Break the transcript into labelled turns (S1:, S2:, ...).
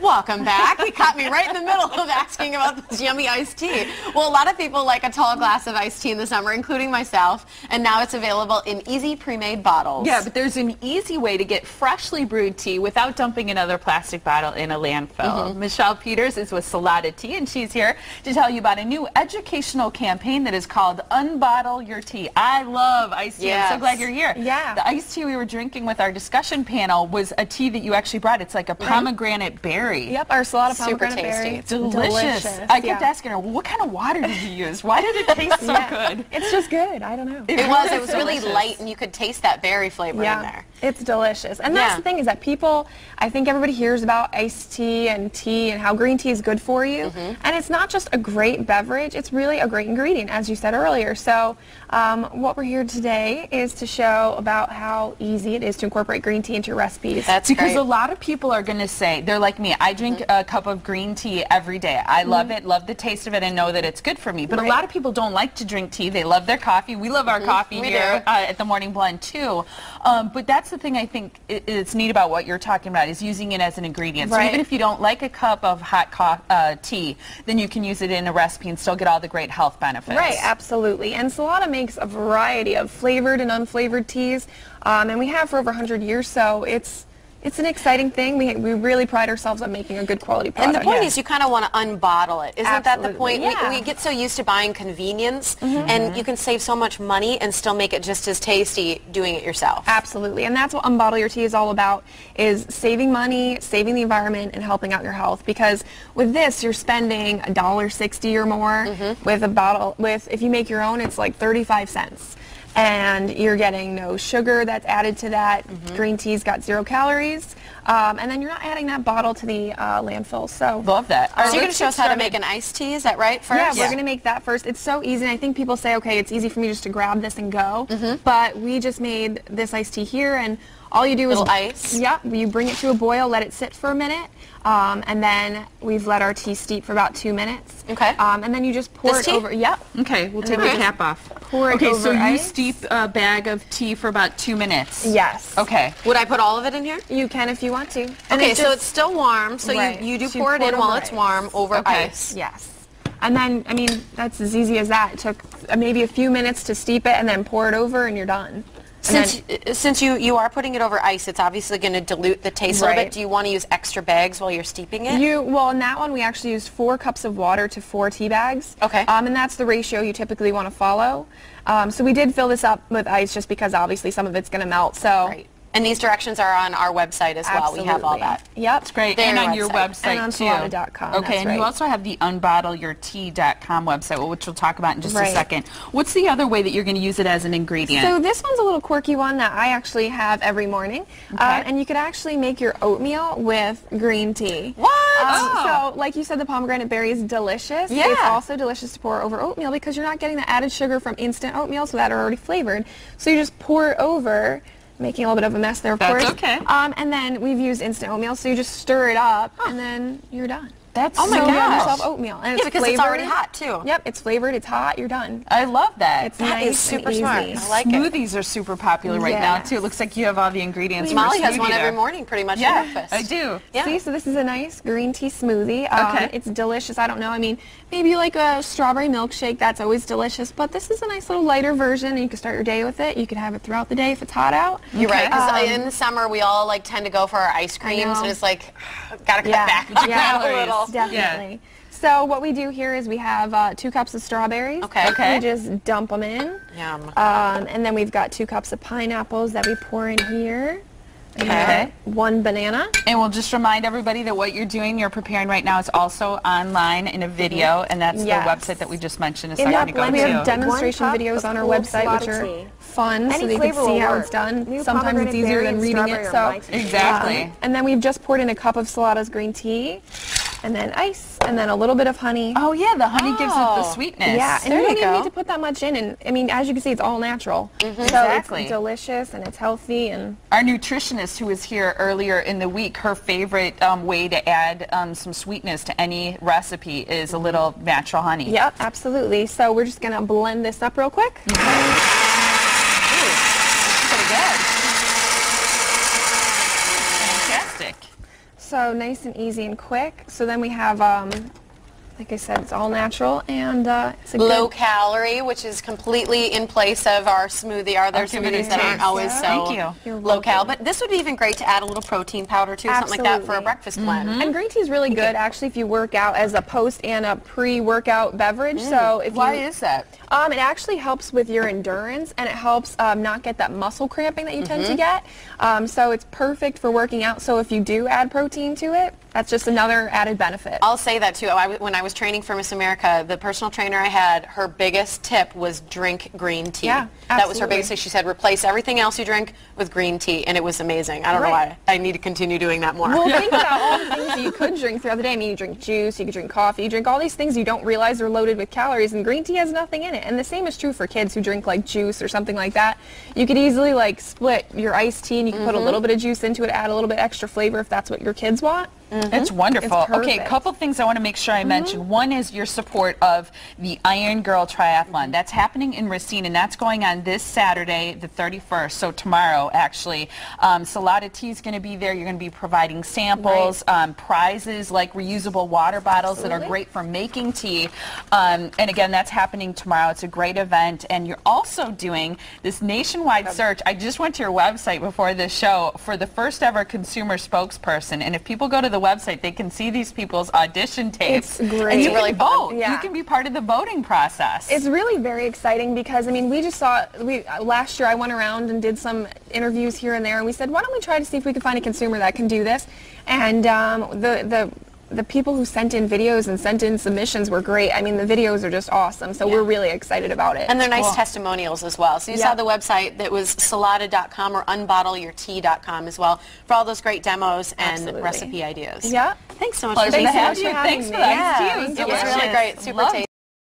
S1: Welcome back. We caught me right in the middle of asking about this yummy iced tea. Well, a lot of people like a tall glass of iced tea in the summer, including myself, and now it's available in easy pre-made bottles.
S2: Yeah, but there's an easy way to get freshly brewed tea without dumping another plastic bottle in a landfill. Michele Peters is with Salada Tea, and she's here to tell you about a new educational campaign that is called Unbottle Your Tea. I love iced tea.
S1: Yes.
S2: I'm so glad you're here.
S3: Yeah.
S2: The iced tea we were drinking with our discussion panel was a tea that you actually brought. It's like a pomegranate berry.
S3: Yep, our Salada pomegranate
S1: tasty.
S3: berry. It's
S2: Delicious. I kept asking her, well, what kind of water did you use? Why did it taste so good?
S3: It's just good. I don't know.
S1: It was really light, and you could taste that berry flavor in there.
S3: It's delicious. And that's the thing, is that people, I think everybody hears about iced tea and how green tea is good for you. And it's not just a great beverage, it's really a great ingredient, as you said earlier. So what we're here today is to show about how easy it is to incorporate green tea into your recipes.
S1: That's
S2: because
S1: great.
S2: a lot of people are going to say, they're like me, I drink a cup of green tea every day. I love it, love the taste of it, and know that it's good for me. But a lot of people don't like to drink tea. They love their coffee. We love our coffee here at the Morning Blend too. But that's the thing I think it's neat about what you're talking about, is using it as an ingredient. So even if you don't like a cup of hot tea, then you can use it in a recipe and still get all the great health benefits.
S3: Right, absolutely. And Salada makes a variety of flavored and unflavored teas, and we have for over 100 years, so it's an exciting thing. We really pride ourselves on making a good quality product.
S1: And the point is, you kind of want to unbottle it. Isn't that the point?
S3: Yeah.
S1: We get so used to buying convenience, and you can save so much money and still make it just as tasty doing it yourself.
S3: Absolutely. And that's what Unbottle Your Tea is all about, is saving money, saving the environment, and helping out your health. Because with this, you're spending $1.60 or more. With a bottle, if you make your own, it's like 35 cents. And you're getting no sugar that's added to that. Green tea's got 0 calories. And then you're not adding that bottle to the landfill. So
S2: love that.
S1: So you're going to show us how to make an iced tea, is that right, first?
S3: Yeah, we're going to make that first. It's so easy. And I think people say, okay, it's easy for me just to grab this and go. But we just made this iced tea here, and all you do is
S1: ice.
S3: Yep, you bring it to a boil, let it sit for a minute, and then we've let our tea steep for about 2 minutes.
S1: Okay.
S3: And then you just pour it over. Yep.
S2: Okay, we'll take the cap off.
S3: Pour it over
S2: so you
S3: ice.
S2: steep a bag of tea for about 2 minutes.
S3: Yes.
S2: Okay.
S1: Would I put all of it in here?
S3: You can if you want to. And
S1: Okay, so it's still warm, so
S3: Right.
S1: you do
S3: So
S1: pour it in while
S3: over
S1: it's
S3: ice.
S1: warm over ice.
S3: Yes. And then, I mean, that's as easy as that. It took maybe a few minutes to steep it, and then pour it over, and you're done.
S1: Since you are putting it over ice, it's obviously going to dilute the taste a little bit. Do you want to use extra bags while you're steeping it?
S3: Well, in that one, we actually used 4 cups of water to 4 tea bags.
S1: Okay.
S3: And that's the ratio you typically want to follow. So we did fill this up with ice just because obviously some of it's going to melt. So.
S1: Right. And these directions are on our website as well. We have all that.
S3: Yep.
S2: It's great.
S1: Their
S2: and on your website,
S3: and on
S2: too.
S3: Salada.com.
S2: Okay, and you also have the unbottleyourtea.com website, which we'll talk about in just a second. What's the other way that you're going to use it as an ingredient?
S3: So this one's a little quirky one that I actually have every morning. And you could actually make your oatmeal with green tea.
S1: What?
S3: So like you said, the pomegranate berry is delicious.
S1: Yeah.
S3: It's also delicious to pour over oatmeal because you're not getting the added sugar from instant oatmeal, so that are already flavored. So you just pour it over, making a little bit of a mess there, of course.
S2: That's okay.
S3: And then we've used instant oatmeal, so you just stir it up, and then you're done.
S2: That's
S1: Oh my
S3: so you have
S1: gosh.
S3: yourself oatmeal. And
S1: Yeah, because it's already
S3: flavored.
S1: hot, too.
S3: Yep, it's flavored, it's hot, you're done.
S2: I love that.
S3: It's
S1: That
S3: nice
S1: is super
S3: and
S1: smart.
S3: easy.
S1: I like it.
S2: Smoothies are super popular right now, too. It looks like you have all the ingredients.
S1: Molly
S2: for
S1: has one
S2: smoothie
S1: every
S2: there.
S1: morning pretty much
S2: Yeah,
S1: for breakfast.
S2: I do.
S1: Yeah.
S3: See, so this is a nice green tea smoothie.
S2: Okay.
S3: It's delicious. I don't know. I mean, maybe like a strawberry milkshake. That's always delicious. But this is a nice little lighter version, and you can start your day with it. You can have it throughout the day if it's hot out.
S1: You're right, because in the summer we all like tend to go for our ice creams, and it's like, gotta cut back on that a little.
S3: Definitely. So what we do here is we have 2 cups of strawberries.
S1: Okay.
S3: We just dump them in.
S1: Yum.
S3: And then we've got 2 cups of pineapples that we pour in here.
S2: Okay.
S3: 1 banana.
S2: And we'll just remind everybody that what you're preparing right now is also online in a video, and that's the website that we just mentioned a second ago,
S3: We have
S2: too.
S3: demonstration videos on our website, which are fun, so that you can see how it's done. Sometimes it's easier than reading it. So
S2: Exactly.
S3: and then we've just poured in a cup of Salada's green tea, and then ice, and then a little bit of honey.
S2: Oh, yeah, the honey gives it the sweetness.
S3: Yeah, and
S1: There
S3: you don't
S1: you
S3: even
S1: go.
S3: need to put that much in. And I mean, as you can see, it's all natural. So
S2: Exactly.
S3: it's delicious, and it's healthy, and
S2: Our nutritionist who was here earlier in the week, her favorite way to add some sweetness to any recipe is a little natural honey.
S3: yep, absolutely. So we're just gonna blend this up real quick.
S2: Pretty good. Fantastic.
S3: so nice and easy and quick. So then we have, like I said, it's all natural and it's a
S1: low
S3: good
S1: calorie, which is completely in place of our smoothie. Are there smoothies that aren't always so low cal? But this would be even great to add a little protein powder too, something like that for a breakfast blend.
S3: And green tea is really good actually if you work out as a post and a pre-workout beverage. So if
S2: Why is that?
S3: It actually helps with your endurance and it helps not get that muscle cramping that you tend to get. So it's perfect for working out. So if you do add protein to it, that's just another added benefit.
S1: I'll say that too. When I was training for Miss America, the personal trainer I had, her biggest tip was drink green tea.
S3: Yeah,
S1: that was her biggest thing. She said replace everything else you drink with green tea, and it was amazing. I don't know why. I need to continue doing that more.
S3: Well, think about all the things that you could drink throughout the day. I mean, you drink juice, you could drink coffee, you drink all these things you don't realize are loaded with calories, and green tea has nothing in it. And the same is true for kids who drink like juice or something like that. You could easily like split your iced tea and you can put a little bit of juice into it, add a little bit extra flavor if that's what your kids want.
S2: It's wonderful.
S3: It's
S2: okay, a couple things I want to make sure I mention. One is your support of the Iron Girl Triathlon. That's happening in Racine, and that's going on this Saturday, the 31st, so tomorrow, actually. Salada Tea is going to be there. You're going to be providing samples, prizes like reusable water bottles that are great for making tea. And again, that's happening tomorrow. It's a great event, and you're also doing this nationwide search. I just went to your website before this show for the first ever consumer spokesperson, and if people go to the website, they can see these people's audition tapes.
S3: It's great.
S2: And you
S1: really
S2: can vote.
S3: Yeah.
S2: You can be part of the voting process.
S3: It's really very exciting because, I mean, we just saw, last year I went around and did some interviews here and there, and we said, why don't we try to see if we can find a consumer that can do this? And the people who sent in videos and sent in submissions were great. I mean, the videos are just awesome, so we're really excited about it.
S1: And they're nice testimonials as well. So you saw the website that was salada.com or unbottleyourtea.com as well for all those great demos and recipe ideas.
S3: Yeah.
S1: Thanks so much.
S2: Pleasure
S1: for
S2: to have
S3: so
S2: you.
S3: much for
S2: Thanks
S3: having
S2: for
S3: me.
S2: that.
S1: It was really great. Super tasty.